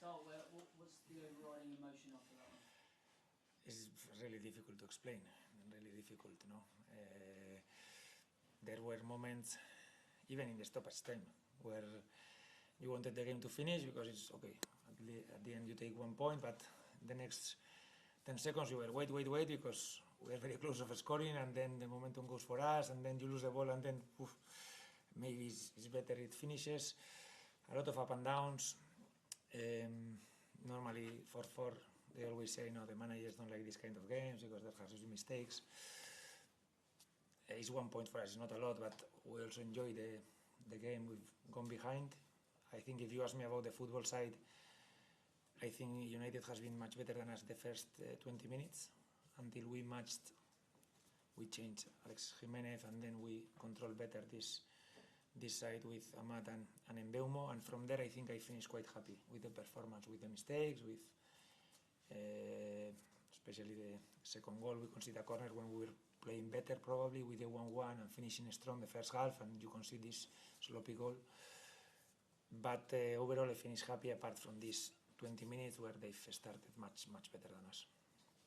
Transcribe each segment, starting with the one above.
start, what's the overriding emotion after that one? It's really difficult to explain, really difficult, no? There were moments, even in the stoppage time, where you wanted the game to finish because it's okay, at the end you take 1 point, but the next 10 seconds you were wait, because we are very close of scoring, and then the momentum goes for us, and then you lose the ball, and then maybe it's better it finishes. A lot of up and downs. Normally, for they always say, no, the managers don't like this kind of games because there has been mistakes. It's 1 point for us, it's not a lot, but we also enjoy the game. We've gone behind. I think if you ask me about the football side, I think United has been much better than us the first 20 minutes until we changed Alex Jimenez, and then we control better this side with Amat and Mbeumo, and from there I think I finished quite happy with the performance, with the mistakes, with especially the second goal. We conceded a corner when we were playing better, probably with the 1-1 and finishing strong the first half, and you concede this sloppy goal. But overall I finished happy, apart from these 20 minutes where they've started much better than us.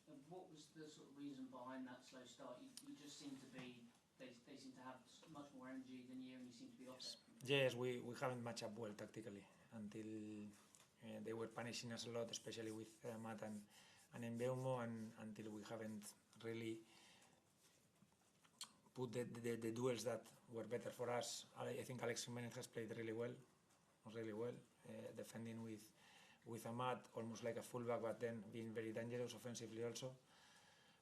And what was the sort of reason behind that slow start? You just seem to be, they seem to have much more energy than you, and you seem to be off it. Yes, we haven't matched up well tactically until they were punishing us a lot, especially with Matt and Mbeumo, and until we haven't really put the duels that were better for us. I think Alex Jimenez has played really well, defending with Amat, almost like a fullback, but then being very dangerous offensively also.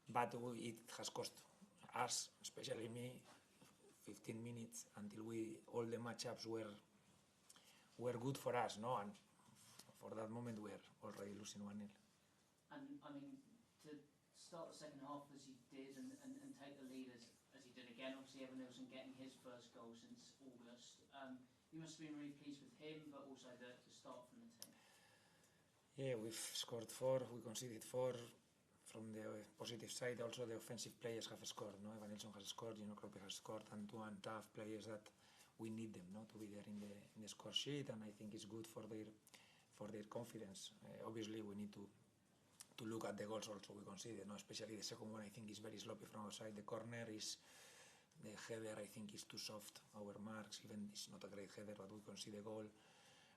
But it has cost us, especially me, 15 minutes until all the matchups were good for us, no? And for that moment we are already losing 1-0. And I mean, to start the second half as you did and take the lead as you did again, obviously Evan Nilsson getting his first goal since August. You must have been really pleased with him, but also the start from the team. Yeah, we've scored 4, we conceded 4. From the positive side, also the offensive players have scored. No, Evan Nilsson has scored, Kropi has scored, and two tough players that we need them, to be there in the score sheet, and I think it's good for their confidence. Obviously, we need to look at the goals also we conceded, especially the second one. I think is very sloppy from our side. The corner is the header. I think is too soft. Our marks, even it's not a great header, but we concede a goal.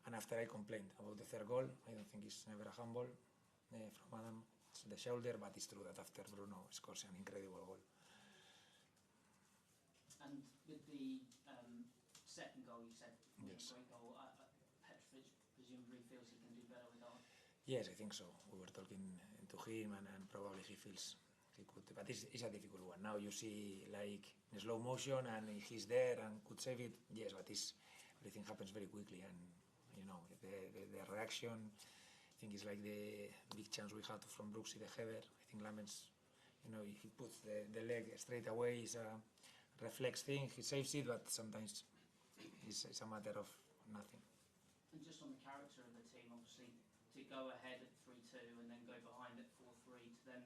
And after I complained about the third goal, I don't think it's never a handball from Adam. It's the shoulder, but it's true that after Bruno scores an incredible goal. And with the second goal, you said was yes. A great goal. Petrovic presumably feels he can do better with that. Yes, I think so. We were talking to him, and probably he feels he could. But it's a difficult one. Now you see like in slow motion, and he's there and could save it. Yes, but everything happens very quickly, and the reaction. I think it's like the big chance we had from Brooksy, the header. I think Lamens, he puts the leg straight away. It's a reflex thing. He saves it, but sometimes it's a matter of nothing. And just on the character of the team, obviously, to go ahead at 3-2 and then go behind at 4-3 to then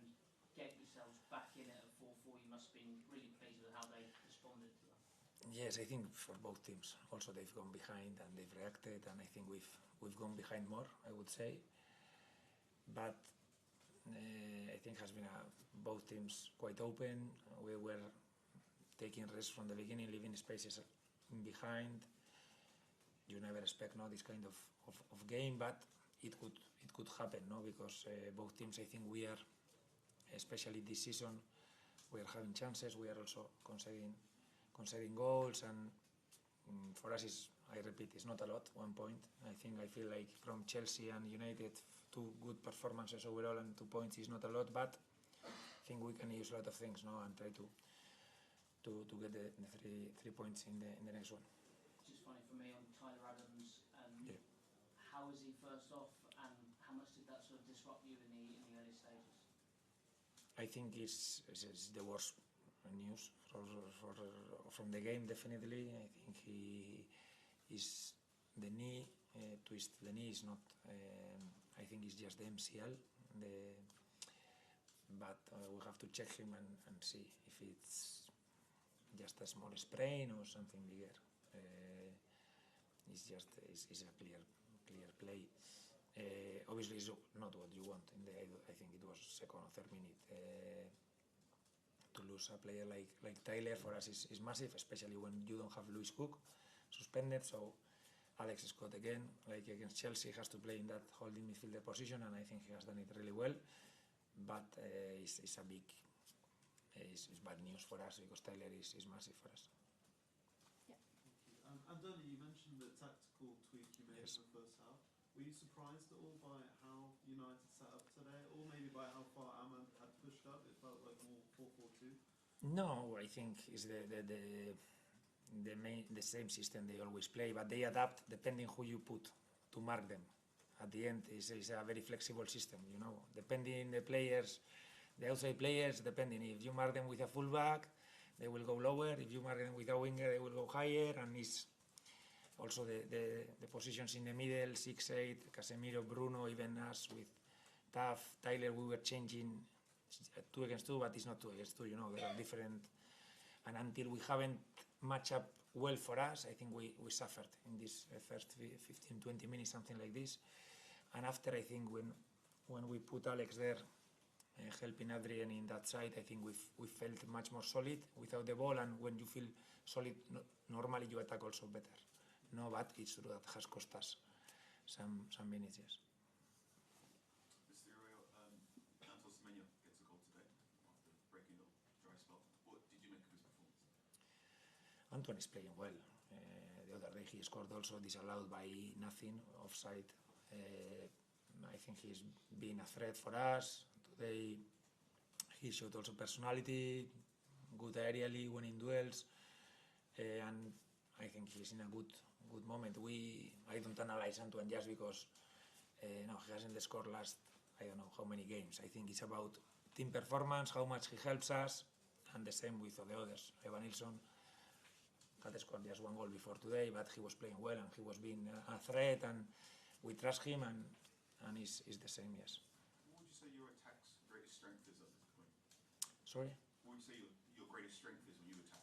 get yourselves back in it at 4-4, you must have been really pleased with how they responded to that. Yes, I think for both teams. Also, they've gone behind and they've reacted, and I think we've gone behind more, I would say. But I think has been both teams quite open. We were taking risks from the beginning, leaving spaces behind. You never expect this kind of game, but it could happen, because both teams, I think we are, especially this season, we are having chances. We are also conceding goals, and for us, I repeat, it's not a lot, 1 point. I feel like from Chelsea and United, 2 good performances overall, and 2 points is not a lot, but I think we can use a lot of things now and try to get the 3 points in the next one. Just funny for me on Tyler Adams. Yeah. How was he first off, and how much did that sort of disrupt you in the early stages? I think it's the worst news from the game, definitely. I think he is the knee twist. The knee is not. I think it's just the MCL. But we have to check him and see if it's just a small sprain or something bigger. It's a clear play. Obviously, it's not what you want. I think it was second or third minute. To lose a player like Tyler for us is massive, especially when you don't have Lewis Cook suspended. So Alex Scott again, like against Chelsea, has to play in that holding midfielder position, and I think he has done it really well. But it's bad news for us because Tyler is massive for us. Andoni, you mentioned the tactical tweak you made Yes. in the first half. Were you surprised at all by how United set up today, or maybe by how far Ahmad had pushed up? It felt like more 4-4-2. No, I think it's the same system they always play, but they adapt depending who you put to mark them. At the end, it's a very flexible system, depending the players, the outside players, depending if you mark them with a fullback, they will go lower. If you mark them with a winger, they will go higher, and it's also the positions in the middle, 6-8, Casemiro, Bruno, even us with Taff, Tyler, we were changing 2 against 2, but it's not 2 against 2, there are different. And until we haven't matched up well for us, I think we suffered in this first 15-20 minutes, something like this. And after, I think when we put Alex there, helping Adrian in that side, I think we felt much more solid without the ball, and when you feel solid, normally you attack also better. No, but it's true that has cost us some minutes, yes. Mr. Iraola, Anton Semenyo gets a goal today after breaking the dry spell. What did you make of his performance? Anton is playing well. The other day he scored also disallowed by nothing, offside. I think he's been a threat for us. Today he showed also personality, good aerially, winning duels, and I think he's in a good moment. I don't analyze Antoine just because he hasn't scored last, I don't know how many games. I think it's about team performance, how much he helps us, and the same with the others. Evan Nilsson had scored just 1 goal before today, but he was playing well and he was being a threat, and we trust him, and he's the same, yes. What would you say your attack's greatest strength is at this point? Sorry? What would you say your greatest strength is when you attack?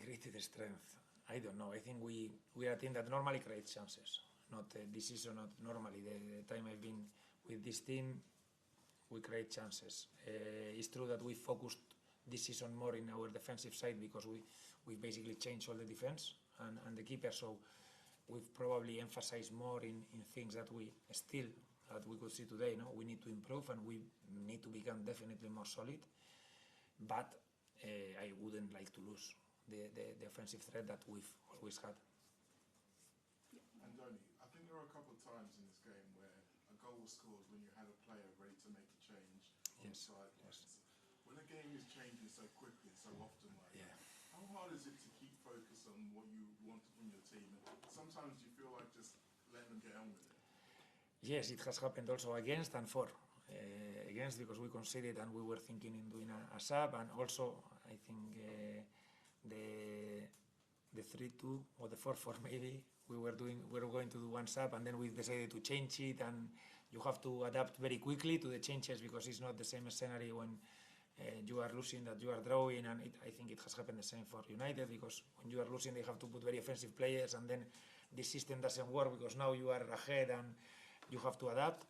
Greatest strength, I don't know. I think we are a team that normally creates chances. Not this season, not normally. The time I've been with this team, we create chances. It's true that we focused this season more in our defensive side because we basically changed all the defense and the keeper. So we've probably emphasized more in things that we could see today. We need to improve and we need to become definitely more solid. But I wouldn't like to lose the offensive threat that we've always had. Andoni, I think there were a couple of times in this game where a goal was scored when you had a player ready to make a change on the sidelines. Yes. When a game is changing so quickly, so often like Yeah. that, how hard is it to keep focus on what you want from your team? And sometimes you feel like just letting them get on with it. Yes, it has happened also against and for. Against because we conceded and we were thinking in doing a sub, and also I think the 3-2 or the 4-4 maybe we were going to do one sub, and then we decided to change it, and you have to adapt very quickly to the changes because it's not the same scenario when you are losing that you are drawing, and I think it has happened the same for United because when you are losing they have to put very offensive players, and then this system doesn't work because now you are ahead and you have to adapt.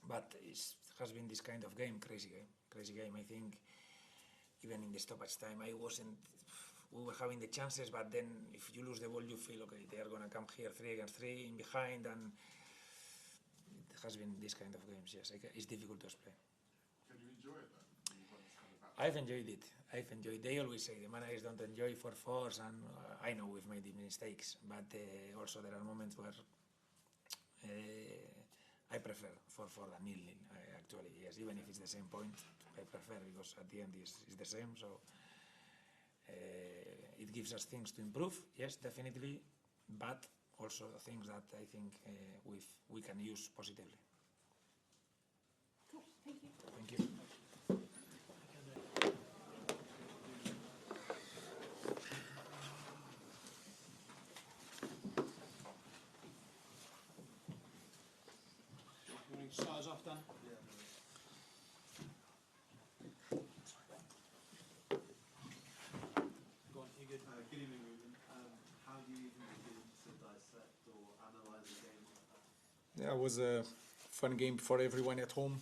But it has been this kind of game, crazy game. I think even in the stoppage time we were having the chances, but then if you lose the ball you feel okay, they are going to come here 3 against 3 in behind, and it has been this kind of games. Yes, it's difficult to explain. Can you enjoy it then? I've enjoyed it. They always say the managers don't enjoy 4-4s, and I know we've made mistakes, but also there are moments where I prefer 4-4 than 0-0. Actually, yes, even if it's the same point, I prefer because at the end it's the same. So it gives us things to improve, yes, definitely, but also things that I think we can use positively. Cool, thank you. Thank you. Start us off, Dan. Go on, you good? Good evening, Ruben. How do you even begin to dissect or analyse a game like that? Yeah, it was a fun game for everyone at home.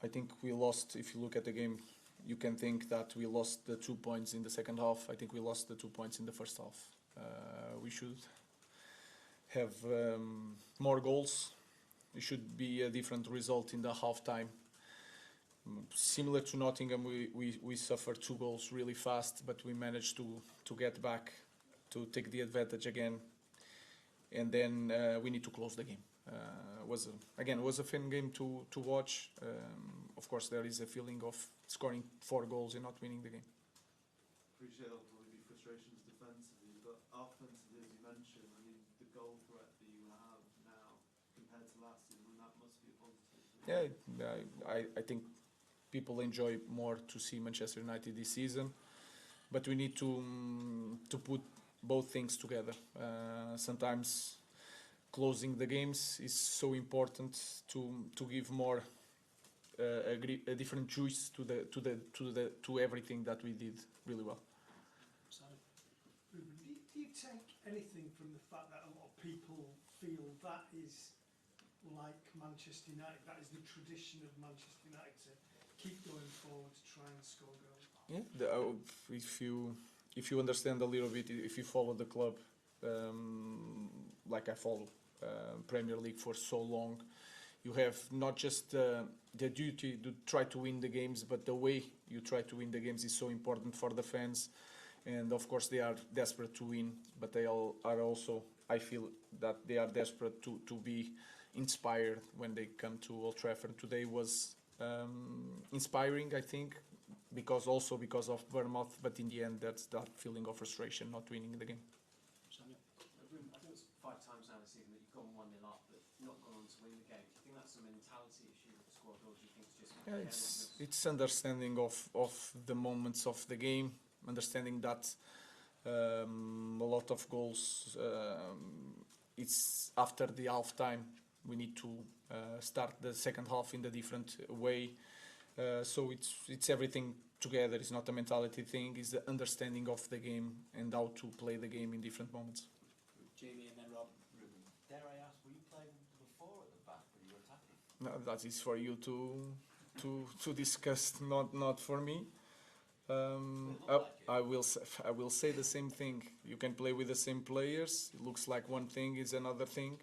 I think we lost. If you look at the game, you can think that we lost the 2 points in the second half. I think we lost the 2 points in the first half. We should have more goals. It should be a different result in the half time. Similar to Nottingham, we suffered 2 goals really fast, but we managed to get back, to take the advantage again, and then we need to close the game. It was a fun game to watch. Of course, there is a feeling of scoring 4 goals and not winning the game. Appreciate there'll probably be frustrations defensively, but offensively, as you mentioned, I mean, the goal threat that you have now compared to last season, that must be a positive. Yeah, I think people enjoy more to see Manchester United this season, but we need to put both things together. Sometimes closing the games is so important to give more a different juice to everything that we did really well. Ruben, do you take anything from the fact that a lot of people feel that is like Manchester United, that is the tradition of Manchester United, to keep going forward to try and score goals? Yeah, if you understand a little bit, if you follow the club, like I follow Premier League for so long, you have not just the duty to try to win the games, but the way you try to win the games is so important for the fans. And of course they are desperate to win, but they all are also, I feel that they are desperate to be inspired when they come to Old Trafford. Today was inspiring, I think, because of Bournemouth, but in the end that's that feeling of frustration not winning the game. Ruben, I think it's 5 times now this season that you've gone 1-0 up but not gone on to win the game. Do you think that's a mentality issue with the squad, or do you think it's just It's understanding of the moments of the game, understanding that a lot of goals it's after the half time. We need to start the second half in a different way. So it's everything together. It's not a mentality thing. It's the understanding of the game and how to play the game in different moments. Jamie and then Rob. Ruben, dare I ask, were you playing before at the back when you were attacking? No, that is for you to discuss, not for me. I will say the same thing. You can play with the same players. It looks like one thing is another thing.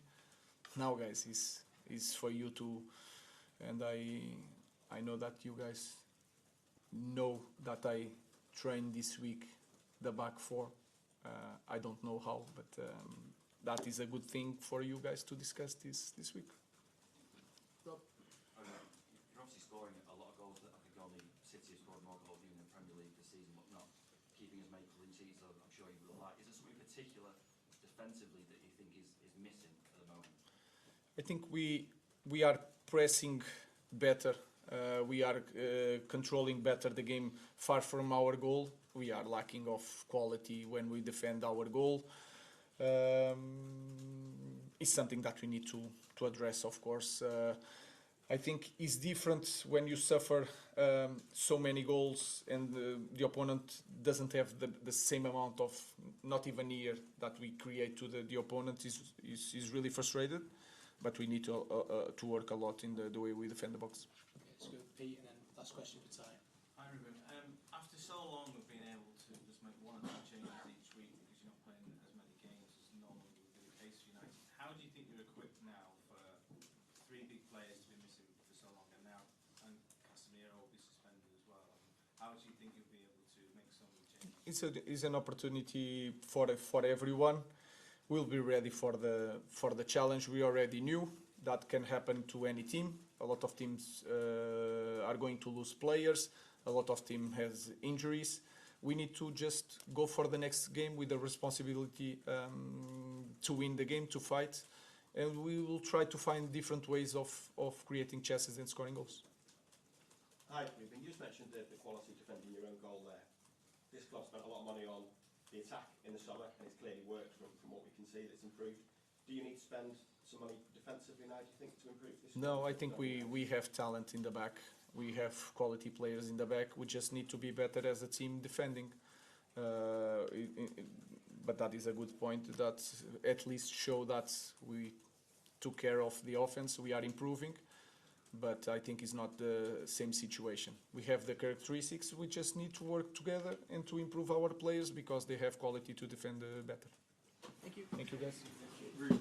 Now, guys, is for you to, and I know that you guys know that I trained this week the back four. I don't know how, but that is a good thing for you guys to discuss this week. Rob? You're obviously scoring a lot of goals. I think only City have scored more goals in the Premier League this season, but not keeping as many clean sheets as I'm sure you would like. Is there something particular defensively that you think is missing at the moment? I think we are pressing better. We are controlling better the game far from our goal. We are lacking of quality when we defend our goal. It's something that we need to address, of course. I think it's different when you suffer so many goals and the opponent doesn't have the same amount of, not even near, that we create to the opponent. Is really frustrated, but we need to work a lot in the way we defend the box. Let's go Pete, and then last question for Ty. Hi Ruben. After so long of being able to just make 1 or 2 changes each week because you're not playing as many games as normally would be the case for United, how do you think you're equipped now for 3 big players to be missing for so long, and Casemiro will be suspended as well? How do you think you'll be able to make so many changes? It's an opportunity for everyone. We'll be ready for the challenge. We already knew that can happen to any team. A lot of teams are going to lose players. A lot of team has injuries. We need to just go for the next game with the responsibility to win the game, to fight, and we will try to find different ways of creating chances and scoring goals. Hi, Ruben. You just mentioned the quality of defending your own goal there. This club spent a lot of money on the attack in the summer, and it's clearly worked from what we can see. That's improved. Do you need to spend some money defensively now, do you think, to improve this? No, I think we have talent in the back. We have quality players in the back. We just need to be better as a team defending. But that is a good point. That at least show that took care of the offense. We are improving, but I think it's not the same situation. We have the characteristics. We just need to work together and to improve our players because they have quality to defend better. Thank you. Thank you, guys. Ruben,